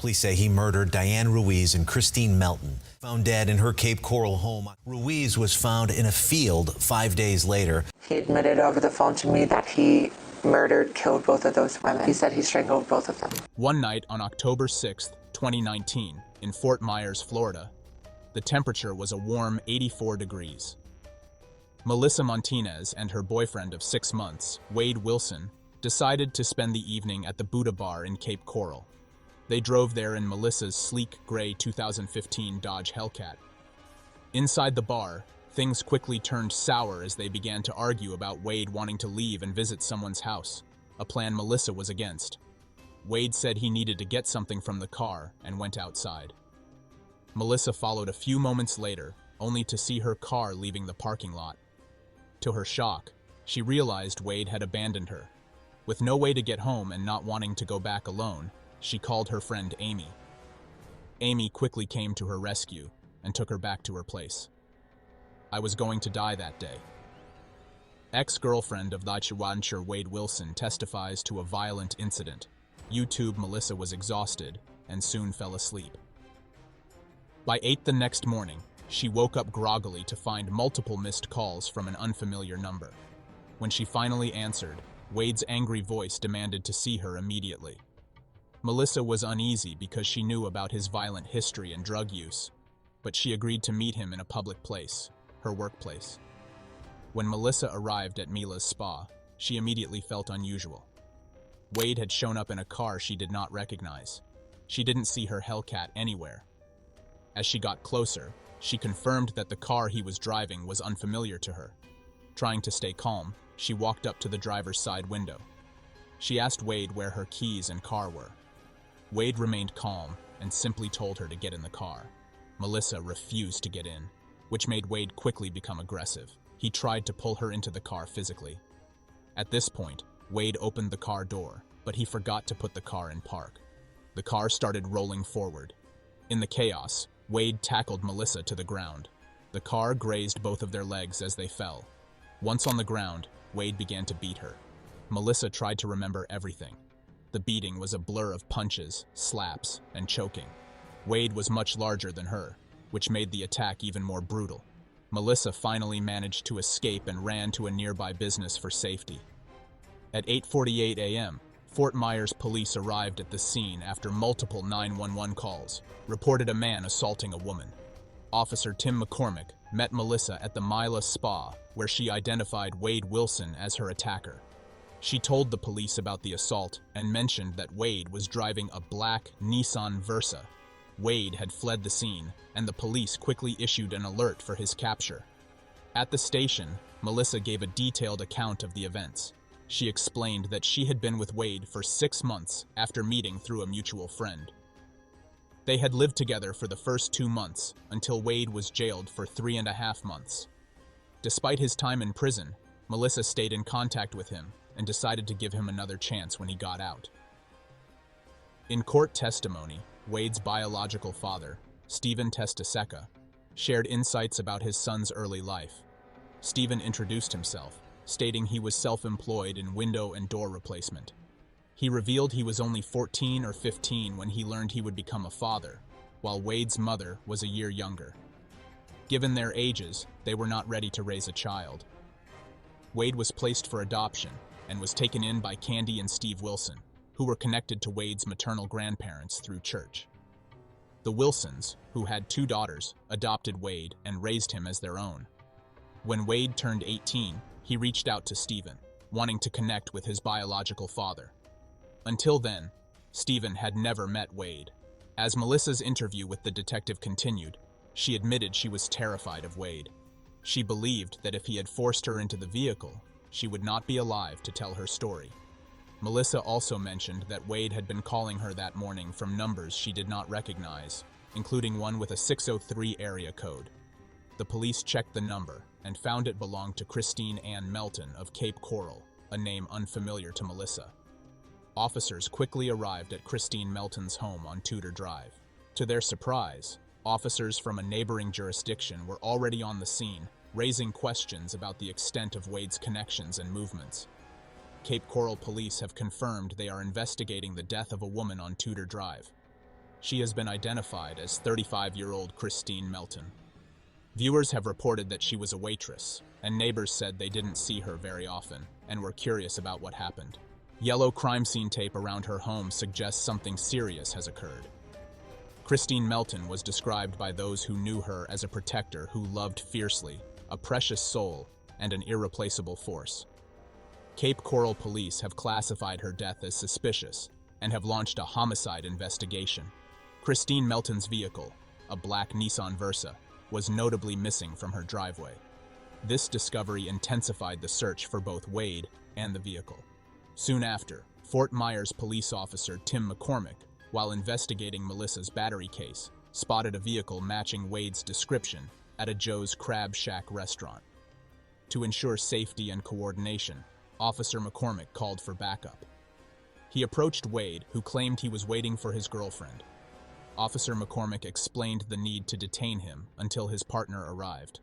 Police say he murdered Diane Ruiz and Christine Melton. Found dead in her Cape Coral home. Ruiz was found in a field 5 days later. He admitted over the phone to me that he killed both of those women. He said he strangled both of them. One night on October 6, 2019, in Fort Myers, Florida, the temperature was a warm 84 degrees. Melissa Martinez and her boyfriend of 6 months, Wade Wilson, decided to spend the evening at the Buddha Bar in Cape Coral. They drove there in Melissa's sleek gray 2015 Dodge Hellcat. Inside the bar, things quickly turned sour as they began to argue about Wade wanting to leave and visit someone's house, a plan Melissa was against. Wade said he needed to get something from the car and went outside. Melissa followed a few moments later, only to see her car leaving the parking lot. To her shock, she realized Wade had abandoned her. With no way to get home and not wanting to go back alone, she called her friend Amy. Amy quickly came to her rescue and took her back to her place. I was going to die that day. Ex-girlfriend of the Chihuahua Wade Wilson testifies to a violent incident. YouTube Melissa was exhausted and soon fell asleep. By 8 the next morning, she woke up groggily to find multiple missed calls from an unfamiliar number. When she finally answered, Wade's angry voice demanded to see her immediately. Melissa was uneasy because she knew about his violent history and drug use, but she agreed to meet him in a public place, her workplace. When Melissa arrived at Mila's spa, she immediately felt unusual. Wade had shown up in a car she did not recognize. She didn't see her Hellcat anywhere. As she got closer, she confirmed that the car he was driving was unfamiliar to her. Trying to stay calm, she walked up to the driver's side window. She asked Wade where her keys and car were. Wade remained calm and simply told her to get in the car. Melissa refused to get in, which made Wade quickly become aggressive. He tried to pull her into the car physically. At this point, Wade opened the car door, but he forgot to put the car in park. The car started rolling forward. In the chaos, Wade tackled Melissa to the ground. The car grazed both of their legs as they fell. Once on the ground, Wade began to beat her. Melissa tried to remember everything. The beating was a blur of punches, slaps, and choking. Wade was much larger than her, which made the attack even more brutal. Melissa finally managed to escape and ran to a nearby business for safety. At 8:48 a.m., Fort Myers police arrived at the scene after multiple 911 calls, reported a man assaulting a woman. Officer Tim McCormick met Melissa at the Mila Spa, where she identified Wade Wilson as her attacker. She told the police about the assault and mentioned that Wade was driving a black Nissan Versa. Wade had fled the scene, and the police quickly issued an alert for his capture. At the station, Melissa gave a detailed account of the events. She explained that she had been with Wade for 6 months after meeting through a mutual friend. They had lived together for the first 2 months until Wade was jailed for 3.5 months. Despite his time in prison, Melissa stayed in contact with him and decided to give him another chance when he got out. In court testimony, Wade's biological father, Stephen Testaseca, shared insights about his son's early life. Stephen introduced himself, stating he was self-employed in window and door replacement. He revealed he was only 14 or 15 when he learned he would become a father, while Wade's mother was a year younger. Given their ages, they were not ready to raise a child. Wade was placed for adoption and was taken in by Candy and Steve Wilson, who were connected to Wade's maternal grandparents through church. The Wilsons, who had 2 daughters, adopted Wade and raised him as their own. When Wade turned 18, he reached out to Stephen, wanting to connect with his biological father. Until then, Stephen had never met Wade. As Melissa's interview with the detective continued, she admitted she was terrified of Wade. She believed that if he had forced her into the vehicle, she would not be alive to tell her story. Melissa also mentioned that Wade had been calling her that morning from numbers she did not recognize, including one with a 603 area code. The police checked the number and found it belonged to Christine Ann Melton of Cape Coral, a name unfamiliar to Melissa. Officers quickly arrived at Christine Melton's home on Tudor Drive. To their surprise, officers from a neighboring jurisdiction were already on the scene, raising questions about the extent of Wade's connections and movements. Cape Coral police have confirmed they are investigating the death of a woman on Tudor Drive. She has been identified as 35-year-old Christine Melton. Viewers have reported that she was a waitress, and neighbors said they didn't see her very often and were curious about what happened. Yellow crime scene tape around her home suggests something serious has occurred. Christine Melton was described by those who knew her as a protector who loved fiercely, a precious soul, and an irreplaceable force. Cape Coral police have classified her death as suspicious and have launched a homicide investigation. Christine Melton's vehicle, a black Nissan Versa, was notably missing from her driveway. This discovery intensified the search for both Wade and the vehicle. Soon after, Fort Myers police officer Tim McCormick, while investigating Melissa's battery case, spotted a vehicle matching Wade's description at a Joe's Crab Shack restaurant. To ensure safety and coordination, Officer McCormick called for backup. He approached Wade, who claimed he was waiting for his girlfriend. Officer McCormick explained the need to detain him until his partner arrived.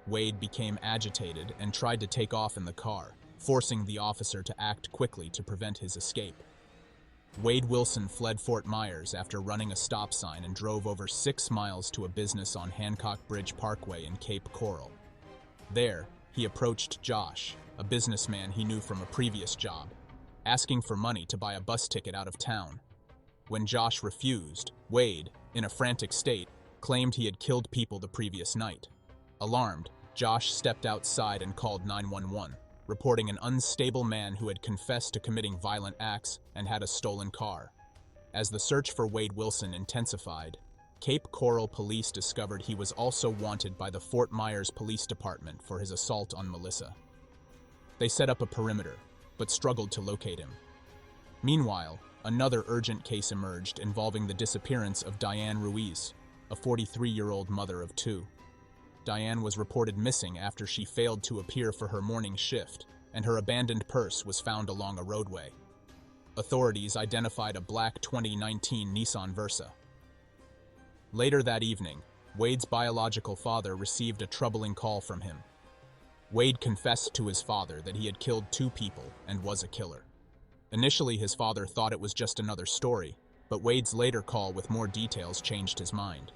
Wade became agitated and tried to take off in the car, forcing the officer to act quickly to prevent his escape. Wade Wilson fled Fort Myers after running a stop sign and drove over 6 miles to a business on Hancock Bridge Parkway in Cape Coral. There, he approached Josh, a businessman he knew from a previous job, asking for money to buy a bus ticket out of town. When Josh refused, Wade, in a frantic state, claimed he had killed people the previous night. Alarmed, Josh stepped outside and called 911, reporting an unstable man who had confessed to committing violent acts and had a stolen car. As the search for Wade Wilson intensified, Cape Coral police discovered he was also wanted by the Fort Myers Police Department for his assault on Melissa. They set up a perimeter, but struggled to locate him. Meanwhile, another urgent case emerged involving the disappearance of Diane Ruiz, a 43-year-old mother of 2. Diane was reported missing after she failed to appear for her morning shift, and her abandoned purse was found along a roadway. Authorities identified a black 2019 Nissan Versa. Later that evening, Wade's biological father received a troubling call from him. Wade confessed to his father that he had killed 2 people and was a killer. Initially, his father thought it was just another story, but Wade's later call with more details changed his mind.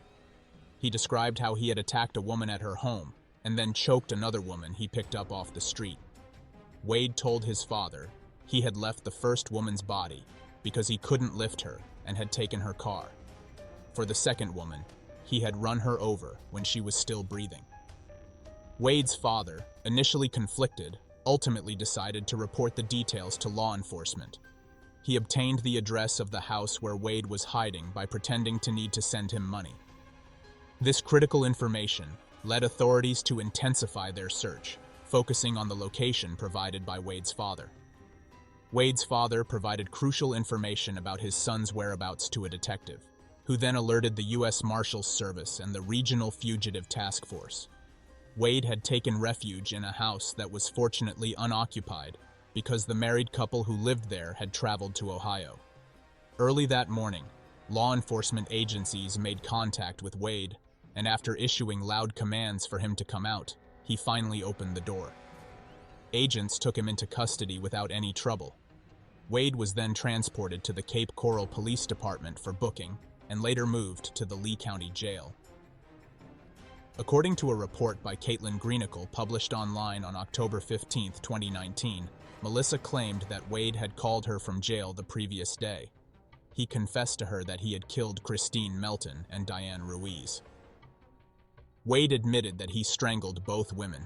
He described how he had attacked a woman at her home and then choked another woman he picked up off the street. Wade told his father he had left the first woman's body because he couldn't lift her and had taken her car. For the second woman, he had run her over when she was still breathing. Wade's father, initially conflicted, ultimately decided to report the details to law enforcement. He obtained the address of the house where Wade was hiding by pretending to need to send him money. This critical information led authorities to intensify their search, focusing on the location provided by Wade's father. Wade's father provided crucial information about his son's whereabouts to a detective, who then alerted the U.S. Marshals Service and the Regional Fugitive Task Force. Wade had taken refuge in a house that was fortunately unoccupied because the married couple who lived there had traveled to Ohio. Early that morning, law enforcement agencies made contact with Wade, and after issuing loud commands for him to come out, he finally opened the door. Agents took him into custody without any trouble. Wade was then transported to the Cape Coral Police Department for booking and later moved to the Lee County Jail. According to a report by Caitlin Greenicle published online on October 15, 2019, Melissa claimed that Wade had called her from jail the previous day. He confessed to her that he had killed Christine Melton and Diane Ruiz. Wade admitted that he strangled both women,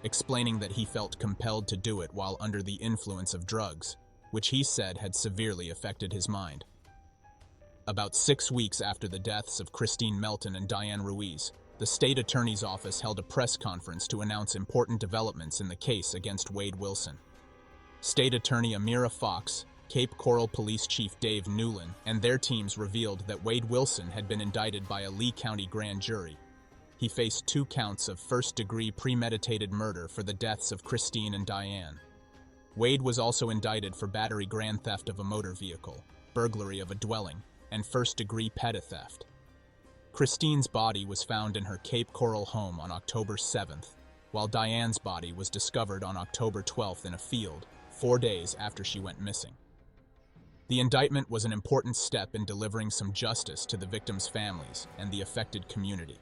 explaining that he felt compelled to do it while under the influence of drugs, which he said had severely affected his mind. About 6 weeks after the deaths of Christine Melton and Diane Ruiz, the state attorney's office held a press conference to announce important developments in the case against Wade Wilson. State Attorney Amira Fox, Cape Coral Police Chief Dave Newlin, and their teams revealed that Wade Wilson had been indicted by a Lee County grand jury. He faced 2 counts of first-degree premeditated murder for the deaths of Christine and Diane. Wade was also indicted for battery grand theft of a motor vehicle, burglary of a dwelling, and first-degree petty theft. Christine's body was found in her Cape Coral home on October 7th, while Diane's body was discovered on October 12th in a field, 4 days after she went missing. The indictment was an important step in delivering some justice to the victims' families and the affected community.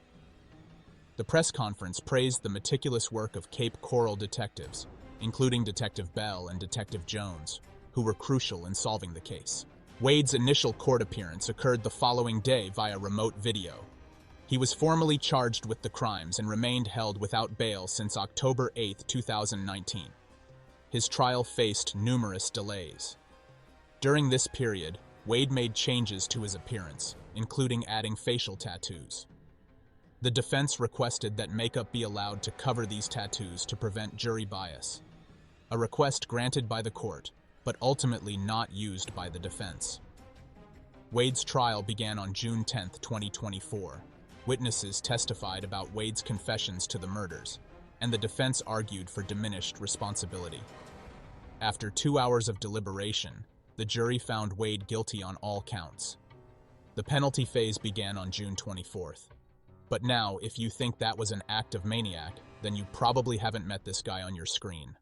The press conference praised the meticulous work of Cape Coral detectives, including Detective Bell and Detective Jones, who were crucial in solving the case. Wade's initial court appearance occurred the following day via remote video. He was formally charged with the crimes and remained held without bail since October 8, 2019. His trial faced numerous delays. During this period, Wade made changes to his appearance, including adding facial tattoos. The defense requested that makeup be allowed to cover these tattoos to prevent jury bias, a request granted by the court, but ultimately not used by the defense. Wade's trial began on June 10, 2024. Witnesses testified about Wade's confessions to the murders, and the defense argued for diminished responsibility. After 2 hours of deliberation, the jury found Wade guilty on all counts. The penalty phase began on June 24th. But now, if you think that was an act of maniac, then you probably haven't met this guy on your screen.